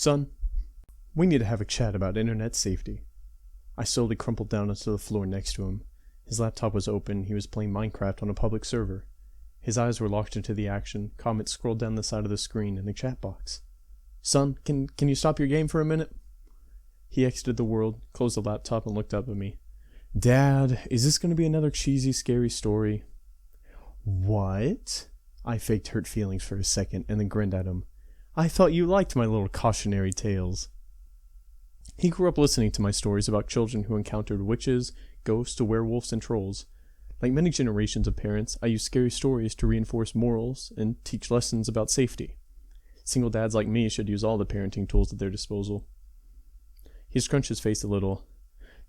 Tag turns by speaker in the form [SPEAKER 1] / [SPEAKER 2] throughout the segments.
[SPEAKER 1] Son, we need to have a chat about internet safety. I slowly crumpled down onto the floor next to him. His laptop was open, he was playing Minecraft on a public server. His eyes were locked into the action, comments scrolled down the side of the screen in the chat box. Son, can you stop your game for a minute? He exited the world, closed the laptop, and looked up at me. Dad, is this going to be another cheesy, scary story? What? I faked hurt feelings for a second and then grinned at him. I thought you liked my little cautionary tales. He grew up listening to my stories about children who encountered witches, ghosts, werewolves, and trolls. Like many generations of parents, I use scary stories to reinforce morals and teach lessons about safety. Single dads like me should use all the parenting tools at their disposal. He scrunched his face a little.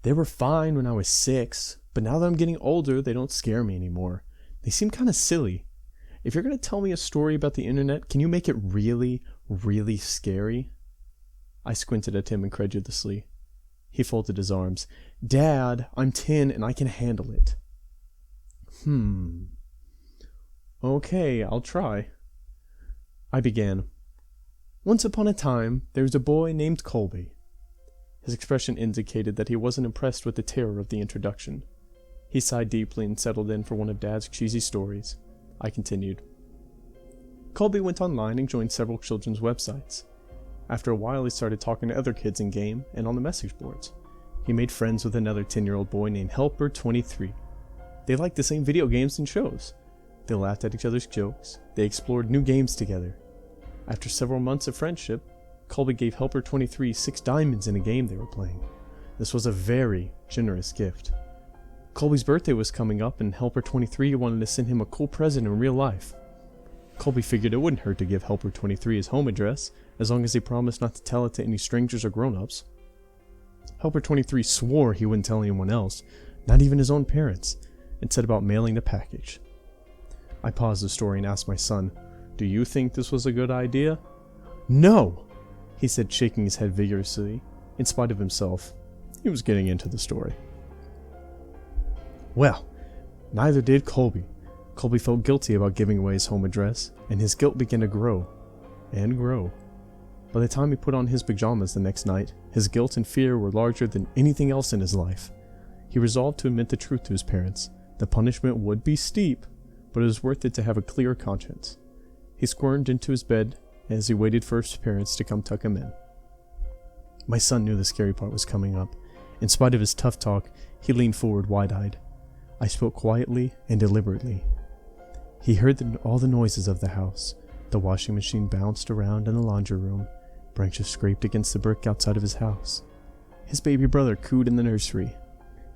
[SPEAKER 1] They were fine when I was 6, but now that I'm getting older, they don't scare me anymore. They seem kind of silly. If you're going to tell me a story about the internet, can you make it really, really scary? I squinted at him incredulously. He folded his arms. Dad, I'm 10 and I can handle it. Okay, I'll try. I began. Once upon a time, there was a boy named Colby. His expression indicated that he wasn't impressed with the terror of the introduction. He sighed deeply and settled in for one of Dad's cheesy stories. I continued. Colby went online and joined several children's websites. After a while, he started talking to other kids in-game and on the message boards. He made friends with another 10-year-old boy named Helper23. They liked the same video games and shows. They laughed at each other's jokes. They explored new games together. After several months of friendship, Colby gave Helper23 6 diamonds in a game they were playing. This was a very generous gift. Colby's birthday was coming up and Helper23 wanted to send him a cool present in real life. Colby figured it wouldn't hurt to give Helper23 his home address, as long as he promised not to tell it to any strangers or grown-ups. Helper23 swore he wouldn't tell anyone else, not even his own parents, and set about mailing the package. I paused the story and asked my son, "Do you think this was a good idea?" "No!" he said, shaking his head vigorously. In spite of himself, he was getting into the story. Well, neither did Colby. Colby felt guilty about giving away his home address, and his guilt began to grow and grow. By the time he put on his pajamas the next night, his guilt and fear were larger than anything else in his life. He resolved to admit the truth to his parents. The punishment would be steep, but it was worth it to have a clear conscience. He squirmed into his bed as he waited for his parents to come tuck him in. My son knew the scary part was coming up. In spite of his tough talk, he leaned forward wide-eyed. I spoke quietly and deliberately. He heard all the noises of the house. The washing machine bounced around in the laundry room. Branches scraped against the brick outside of his house. His baby brother cooed in the nursery.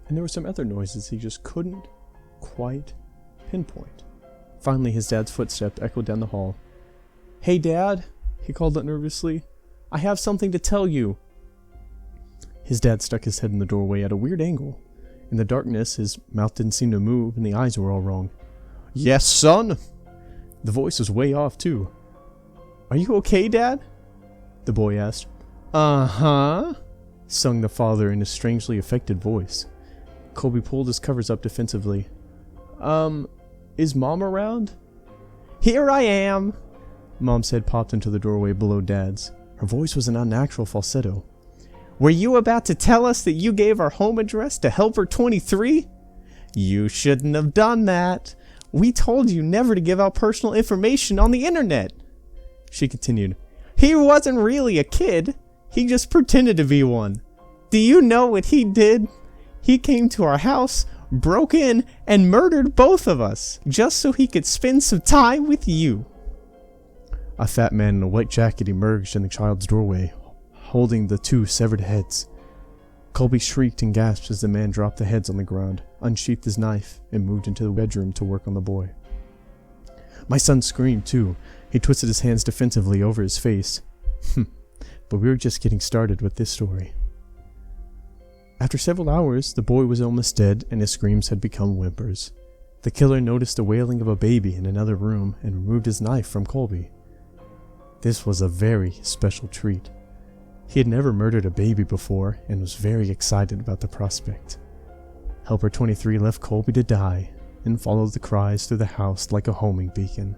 [SPEAKER 1] And there were some other noises he just couldn't quite pinpoint. Finally, his dad's footsteps echoed down the hall. "Hey, Dad," he called out nervously. "I have something to tell you." His dad stuck his head in the doorway at a weird angle. In the darkness, his mouth didn't seem to move and the eyes were all wrong. "Yes, son?" The voice was way off, too. "Are you okay, Dad?" the boy asked. "Uh-huh," sung the father in a strangely affected voice. Colby pulled his covers up defensively. Is Mom around?" "Here I am," Mom's head popped into the doorway below Dad's. Her voice was an unnatural falsetto. "Were you about to tell us that you gave our home address to Helper23? You shouldn't have done that. We told you never to give out personal information on the internet." She continued, "He wasn't really a kid. He just pretended to be one. Do you know what he did? He came to our house, broke in, and murdered both of us, just so he could spend some time with you." A fat man in a white jacket emerged in the child's doorway, holding the 2 severed heads. Colby shrieked and gasped as the man dropped the heads on the ground, unsheathed his knife, and moved into the bedroom to work on the boy. My son screamed too. He twisted his hands defensively over his face. But we were just getting started with this story. After several hours, the boy was almost dead and his screams had become whimpers. The killer noticed the wailing of a baby in another room and removed his knife from Colby. This was a very special treat. He had never murdered a baby before and was very excited about the prospect. Helper23 left Colby to die and followed the cries through the house like a homing beacon.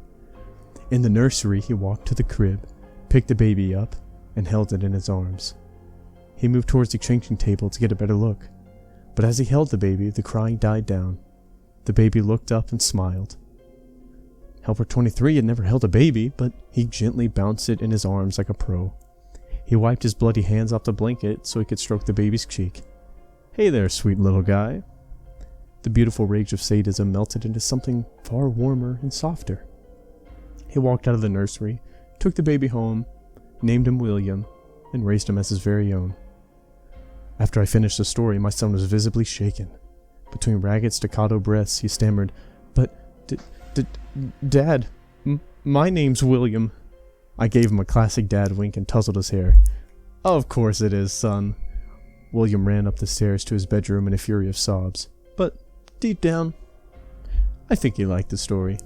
[SPEAKER 1] In the nursery, he walked to the crib, picked the baby up, and held it in his arms. He moved towards the changing table to get a better look, but as he held the baby, the crying died down. The baby looked up and smiled. Helper 23 had never held a baby, but he gently bounced it in his arms like a pro. He wiped his bloody hands off the blanket so he could stroke the baby's cheek. "Hey there, sweet little guy." The beautiful rage of sadism melted into something far warmer and softer. He walked out of the nursery, took the baby home, named him William, and raised him as his very own. After I finished the story, my son was visibly shaken. Between ragged staccato breaths, he stammered, "But, Dad, my name's William." I gave him a classic dad wink and tousled his hair. "Of course it is, son." William ran up the stairs to his bedroom in a fury of sobs. But, deep down, I think he liked the story.